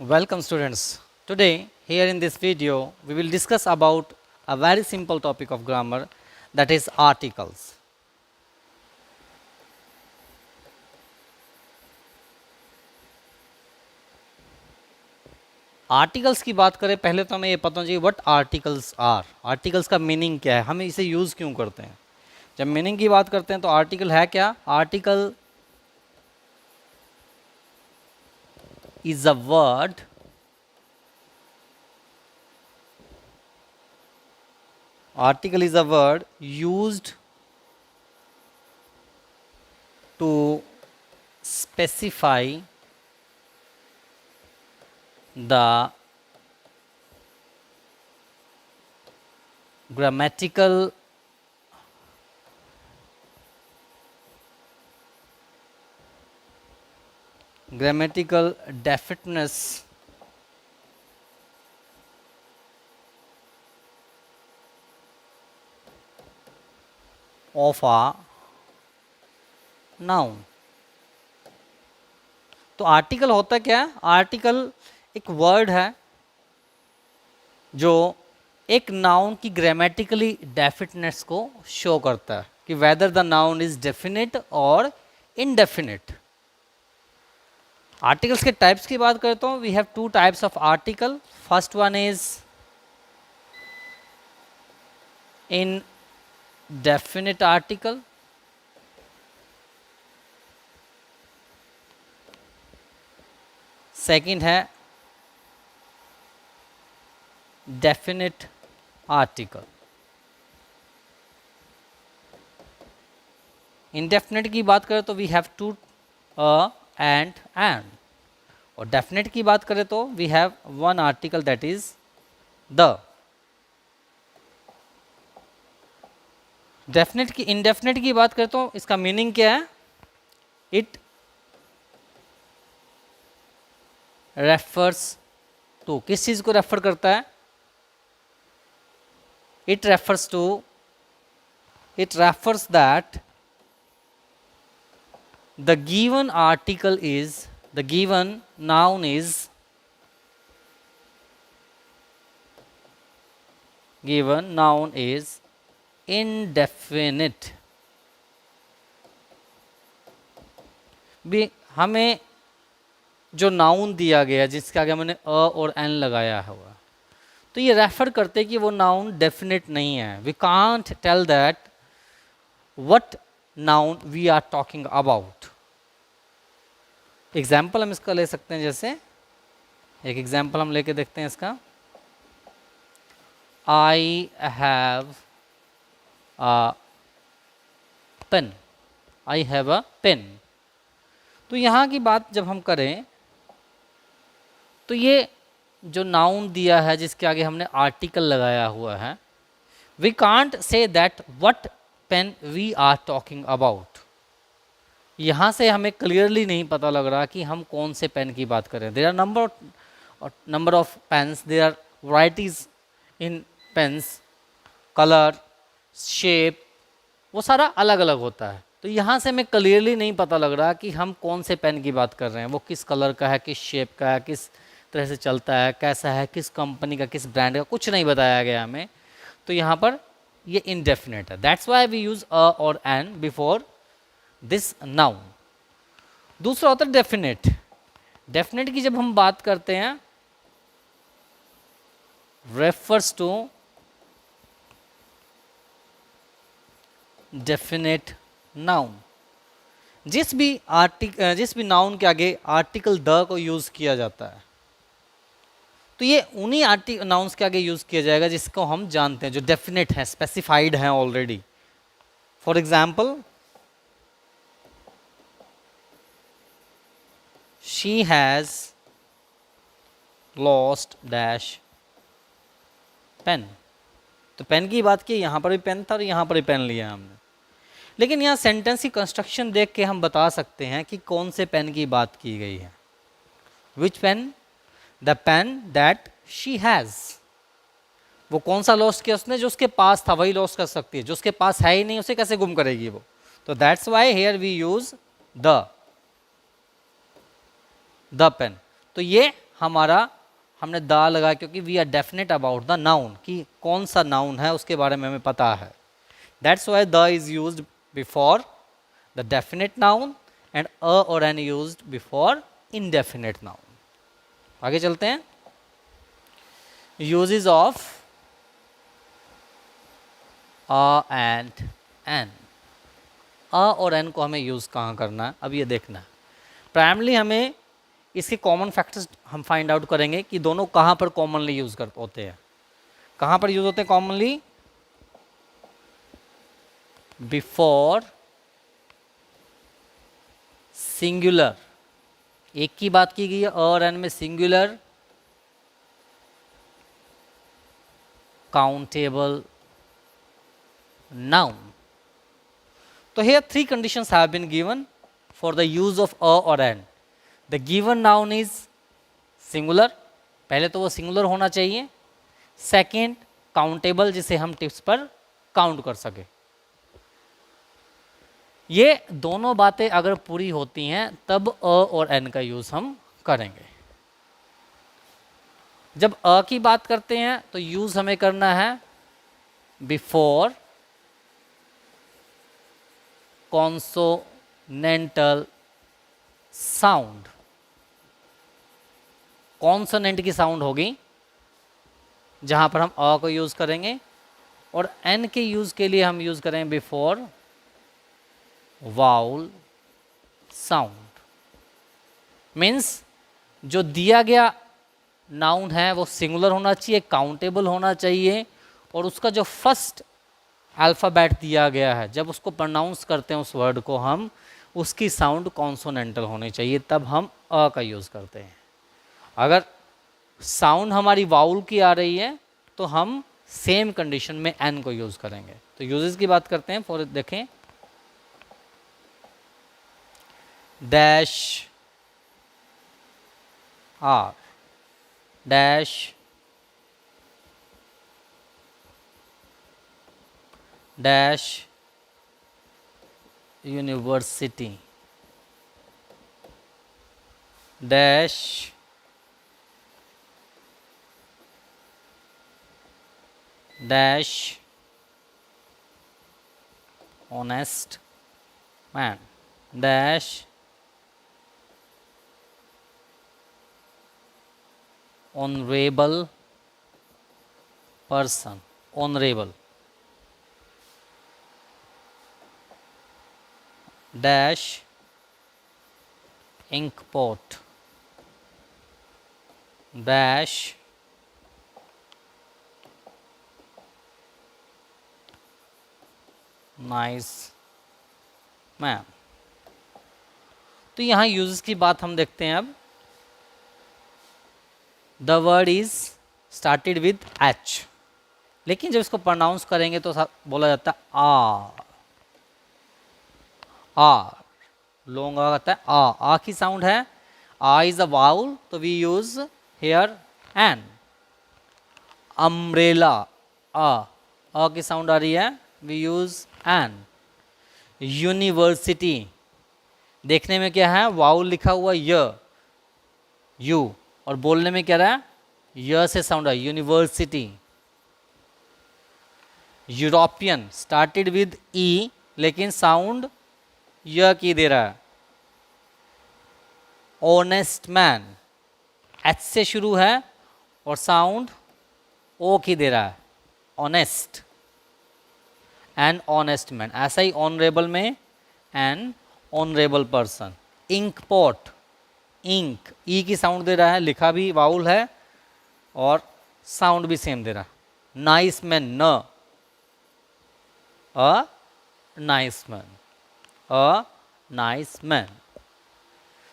Welcome students. Today here in this video we will discuss about a very simple topic of grammar, that is articles. Articles की बात करें पहले तो हमें ये पता होना चाहिए व्हाट आर्टिकल्स आर। आर्टिकल्स का मीनिंग क्या है, हम इसे यूज़ क्यों करते हैं। जब मीनिंग की बात करते हैं तो आर्टिकल है क्या? Article is a word article is a word used to specify the grammatical definiteness of a noun। तो आर्टिकल होता क्या है? आर्टिकल एक वर्ड है जो एक नाउन की ग्रामेटिकली डेफिनेटनेस को शो करता है कि whether the noun is definite और इनडेफिनेट। आर्टिकल्स के टाइप्स की बात करता हूँ, we have two types of article. First one is indefinite article, second है definite article। indefinite की बात करें तो वी हैव टू and और definite की बात करें तो we have one article that is the. Definite की इनडेफिनेट की बात करता हूँ, इसका मीनिंग क्या है? इट रेफर्स टू, किस चीज को रेफर करता है? It refers to, it refers that the given article is, the given noun is, given noun is indefinite। भी हमें जो नाउन दिया गया जिसके आगे मैंने अ और एन लगाया हुआ, तो ये रेफर करते कि वो नाउन डेफिनेट नहीं है। We can't tell that what noun we are talking about. Example हम इसका ले सकते हैं, जैसे एक एग्जाम्पल हम लेके देखते हैं इसका। I have pen, I have a pen. तो यहाँ की बात जब हम करें तो ये जो नाउन दिया है जिसके आगे हमने आर्टिकल लगाया हुआ है, we can't say that what pen we are talking about. यहाँ से हमें क्लियरली नहीं पता लग रहा कि हम कौन से पेन की बात करें। There are number of pens, there are varieties in pens, colour, shape, वो सारा अलग अलग होता है। तो यहाँ से हमें क्लियरली नहीं पता लग रहा कि हम कौन से पेन की बात कर रहे हैं, वो किस कलर का है, किस शेप का है, किस तरह से चलता है, कैसा है, किस कंपनी का, किस ब्रांड का, कुछ नहीं बताया गया हमें। तो यहाँ पर ये इनडेफिनेट है। That's why we use a और एन बिफोर दिस नाउन। दूसरा होता है डेफिनेट। डेफिनेट की जब हम बात करते हैं, रेफर्स टू डेफिनेट नाउन। जिस भी नाउन के आगे आर्टिकल द को यूज किया जाता है, तो ये उन्हीं नाउन्स के आगे यूज किया जाएगा जिसको हम जानते हैं, जो डेफिनेट है, स्पेसिफाइड है already. For example, she has lost dash pen. तो पेन की बात की, यहाँ पर भी पेन था और यहाँ पर भी पेन लिया हमने। लेकिन यहाँ सेंटेंस की कंस्ट्रक्शन देख के हम बता सकते हैं कि कौन से पेन की बात की गई है। Which pen? The pen that she has. वो कौन सा लॉस्ट किया उसने? जो उसके पास था वही लॉस्ट कर सकती है, जो उसके पास है ही नहीं उसे कैसे गुम करेगी वो। तो that's why here we use the pen. तो ये हमारा हमने द लगा क्योंकि we are definite about the noun, कि कौन सा नाउन है उसके बारे में हमें पता है. That's why the is used before the definite noun and a और an used before indefinite noun. आगे चलते हैं. Uses of a and an. A और एन को हमें यूज़ कहाँ करना है, अब ये देखना है. प्राइमली हमें इसके कॉमन फैक्टर्स हम फाइंड आउट करेंगे कि दोनों कहाँ पर कॉमनली यूज़ कर होते हैं. कहाँ पर यूज़ होते हैं कॉमनली? Before singular. एक की बात की गई है और एन में singular countable noun. So here three conditions have been given for the use of a or an. The given noun is singular. पहले तो वो singular होना चाहिए. Second, countable, जिसे हम टिप्स पर काउंट कर सके. ये दोनों बातें अगर पूरी होती हैं तब अ और एन का यूज हम करेंगे. जब अ की बात करते हैं तो यूज हमें करना है बिफोर कॉन्सोनेंटल साउंड. कॉन्सोनेंट की साउंड होगी जहां पर हम अ को यूज करेंगे, और एन के यूज के लिए हम यूज करेंगे बिफोर वाउल साउंड. मीन्स जो दिया गया नाउन है वो सिंगुलर होना चाहिए, काउंटेबल होना चाहिए, और उसका जो फर्स्ट अल्फ़ाबेट दिया गया है जब उसको प्रोनाउंस करते हैं उस वर्ड को हम, उसकी साउंड कॉन्सोनेंटल होनी चाहिए, तब हम अ का यूज़ करते हैं. अगर साउंड हमारी वाउल की आ रही है तो हम सेम कंडीशन में एन को यूज़ करेंगे. तो यूजेस की बात करते हैं. फॉर देखें, dash hour, dash dash university, dash dash honest man, dash honourable person, honourable, dash ink pot, dash nice man. तो यहाँ यूजेस की बात हम देखते हैं. अब the word is started with H, लेकिन जब इसको प्रोनाउंस करेंगे तो बोला जाता है आ. आ लॉन्ग आ आता है. आ की साउंड है. आ इज अ वाउल, तो we use here an. Umbrella, आ की साउंड आ रही है, वी यूज एन. यूनिवर्सिटी, देखने में क्या है, वाउल लिखा हुआ य, यू, और बोलने में क्या रहा है, य से साउंड है, यूनिवर्सिटी. यूरोपियन, स्टार्टेड विद ई लेकिन साउंड य की दे रहा है. ऑनेस्ट मैन, एच से शुरू है और साउंड ओ की दे रहा है, ऑनेस्ट. एन ऑनेस्ट मैन, ऐसा ही ऑनरेबल में an honourable person. Ink pot, ink, ई की साउंड दे रहा है, लिखा भी वाउल है और साउंड भी सेम दे रहा है. नाइस मैन, न, a nice man, a nice man.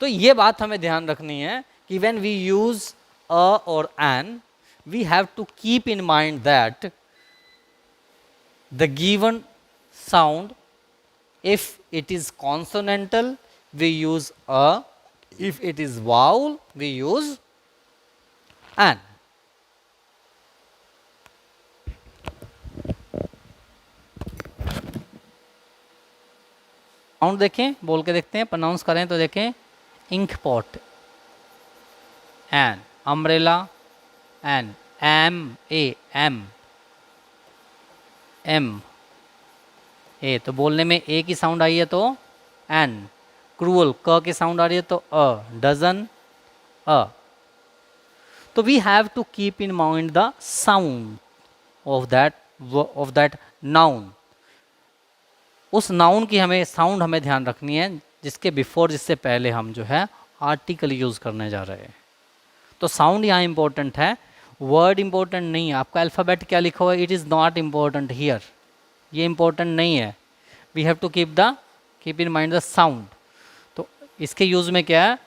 तो ये बात हमें ध्यान रखनी है कि व्हेन वी यूज अ और an, we have to keep in mind that the given sound, if it is consonantal we use a, if it is vowel we use an. Sound देखें, बोल के देखते हैं, प्रोनाउंस करें तो देखें, ink pot, an, umbrella an, M A, M M A, तो बोलने में ए की साउंड आई है तो एन, क्रूअल क की साउंड आ रही है तो अ, डजन अ। तो we have to keep in mind the sound of that noun. उस नाउन की हमें साउंड हमें ध्यान रखनी है जिसके बिफोर, जिससे पहले हम जो है आर्टिकल यूज करने जा रहे हैं। तो साउंड यहाँ इंपॉर्टेंट है, वर्ड इंपॉर्टेंट नहीं है। आपका अल्फ़ाबेट क्या लिखा हुआ है, it is not important here, ये इंपॉर्टेंट नहीं है। We have to keep in mind the sound. तो इसके यूज में क्या है,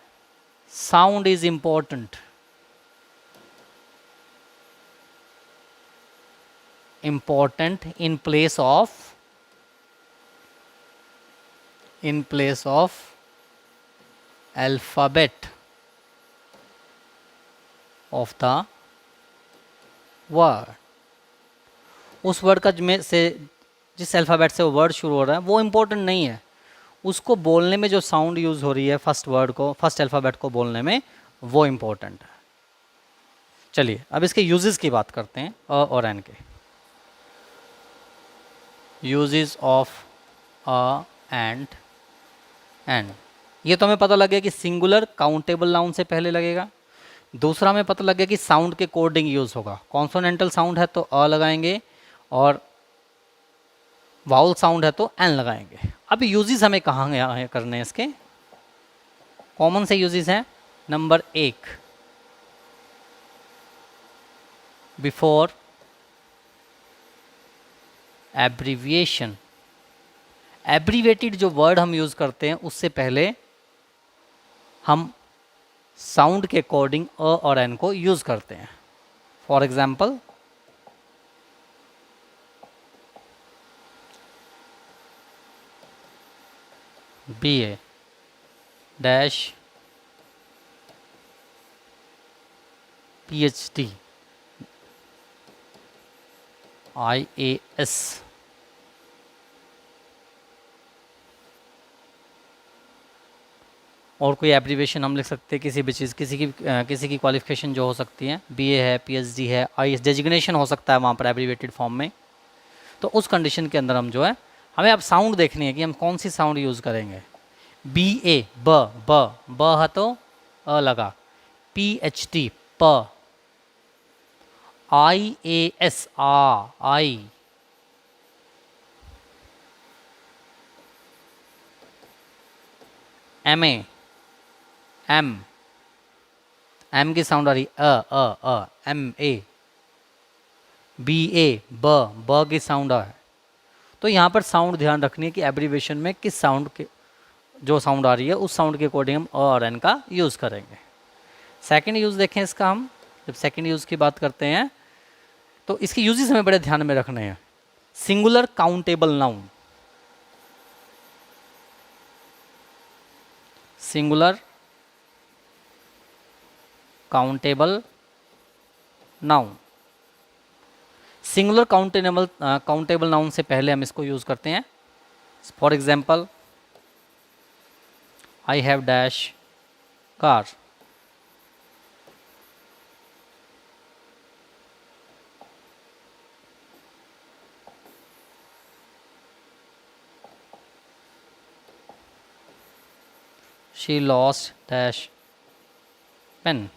sound is important, important in place of alphabet of the word. उस वर्ड का में से जिस अल्फ़ाबेट से वो वर्ड शुरू हो रहा है वो इम्पोर्टेंट नहीं है, उसको बोलने में जो साउंड यूज़ हो रही है फर्स्ट वर्ड को, फर्स्ट अल्फ़ाबेट को बोलने में, वो इम्पोर्टेंट है। चलिए अब इसके यूजेस की बात करते हैं, अ और एन के। Uses of a and an, ये तो हमें पता लग गया कि सिंगुलर काउंटेबल नाउन से पहले लगेगा। दूसरा हमें पता लग गया कि साउंड के कोडिंग यूज़ होगा, कॉन्सोनेंटल साउंड है तो अ लगाएंगे और वाउल साउंड है तो एन लगाएंगे। अब यूजेस हमें कहाँ करने हैं इसके, कॉमन से यूजेस हैं। Number 1, before abbreviation. एब्रीवेटेड जो वर्ड हम यूज़ करते हैं उससे पहले हम साउंड के अकॉर्डिंग अ और एन को यूज़ करते हैं। For example, BA dash PhD IAS। और कोई एब्रीवेशन हम लिख सकते हैं किसी भी चीज़, किसी की क्वालिफिकेशन जो हो सकती है, BA है, PhD है, IAS डेजिग्नेशन हो सकता है वहाँ पर एब्रीवेटेड फॉर्म में। तो उस कंडीशन के अंदर हम जो है, हमें अब साउंड देखनी है कि हम कौन सी साउंड यूज़ करेंगे। BA ब है तो अ लगा, PhD प, IAS आई, MA एम की साउंड आ रही MA, BA ब की साउंड आ है। तो यहाँ पर साउंड ध्यान रखनी है कि एब्रीवेशन में किस साउंड के जो साउंड आ रही है उस साउंड के अकॉर्डिंग हम अ और एन का यूज़ करेंगे। सेकंड यूज़ देखें इसका, हम जब सेकंड यूज़ की बात करते हैं तो इसके यूजेस हमें बड़े ध्यान में रखने हैं। Singular countable noun, singular countable noun. Singular countable noun से पहले हम इसको यूज़ करते हैं। For example, I have dash car, she lost dash pen.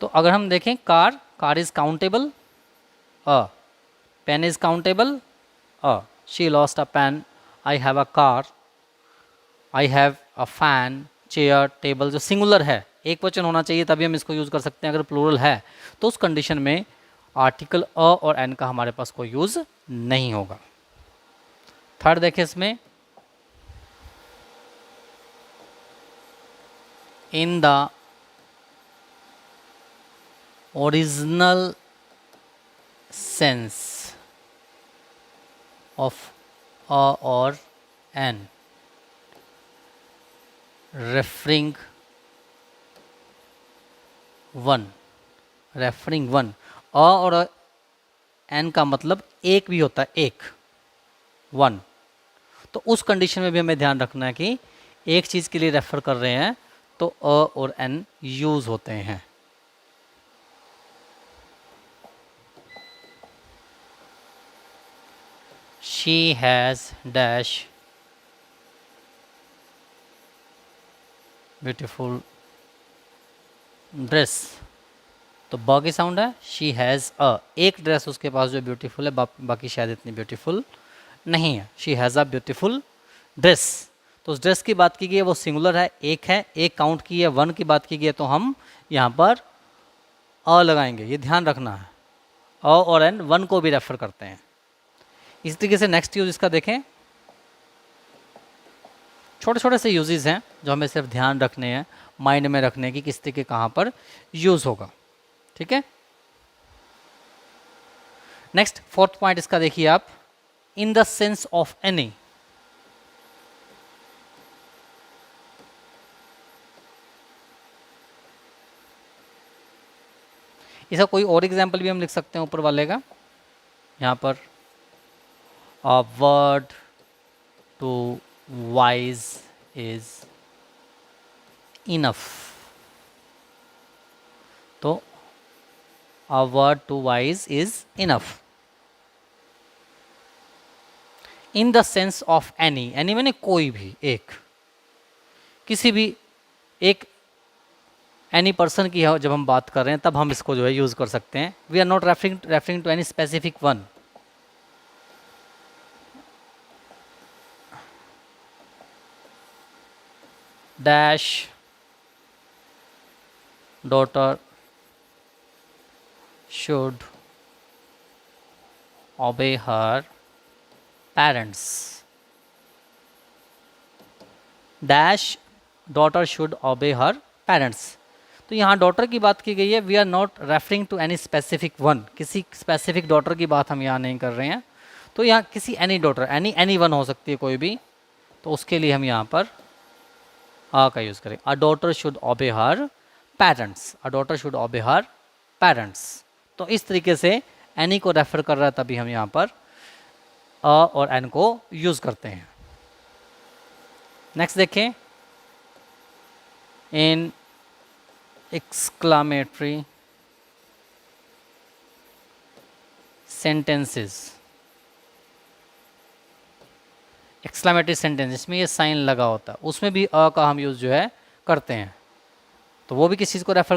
तो अगर हम देखें, car is countable a, pen is countable a, she lost a pen, I have a car, I have a fan, chair, table. जो singular है, एक वचन होना चाहिए तभी हम इसको यूज़ कर सकते हैं। अगर प्लूरल है तो उस कंडीशन में आर्टिकल अ और एन का हमारे पास कोई यूज़ नहीं होगा। थर्ड देखें इसमें, in the original sense of a और an, referring one, referring one. A और एन का मतलब एक भी होता है, एक, वन। तो उस कंडीशन में भी हमें ध्यान रखना है कि एक चीज़ के लिए रेफर कर रहे हैं तो अ और एन यूज होते हैं। She has dash beautiful dress, तो ब की साउंड है, शी हैज़ अ, एक ड्रेस उसके पास जो ब्यूटीफुल है, बाकी शायद इतनी ब्यूटीफुल नहीं है। She has a beautiful dress, तो उस ड्रेस की बात की गई है वो सिंगुलर है, एक काउंट की है, वन की बात की गई है, तो हम यहाँ पर अ लगाएंगे, ये ध्यान रखना है। अ और एन वन को भी रेफर करते हैं। इस तरीके से नेक्स्ट यूज इसका देखें, छोटे छोटे से यूजेस हैं जो हमें सिर्फ ध्यान रखने हैं, माइंड में रखने की किस तरीके कहाँ पर यूज होगा, ठीक है। नेक्स्ट फोर्थ पॉइंट इसका देखिए आप, इन द सेंस ऑफ एनी। इसका कोई और एग्जाम्पल भी हम लिख सकते हैं ऊपर वाले का, यहाँ पर a word to wise is enough, तो a word to wise is enough. In the sense of any, any मैंने कोई भी एक, किसी भी एक एनी पर्सन की है जब हम बात कर रहे हैं तब हम इसको जो है यूज कर सकते हैं। We are not referring to any specific one. Dash daughter should obey her parents, dash daughter should obey her parents। तो यहाँ डॉटर की बात की गई है, we are not referring to any specific one, किसी स्पेसिफिक डॉटर की बात हम यहाँ नहीं कर रहे हैं। तो यहाँ किसी एनी डॉटर, एनी वन हो सकती है कोई भी, तो उसके लिए हम यहाँ पर आ का यूज़ करें। A daughter should obey her parents, a daughter should obey her parents. तो इस तरीके से एनी को रेफर कर रहा है तभी हम यहाँ पर अ और एन को यूज़ करते हैं। नेक्स्ट देखें, इन एक्सक्लामेटरी सेंटेंसेस, एक्सक्लामेटरी सेंटेंस इसमें ये साइन लगा होता है, उसमें भी अ का हम यूज़ जो है करते हैं, तो वो भी किस चीज़ को रेफर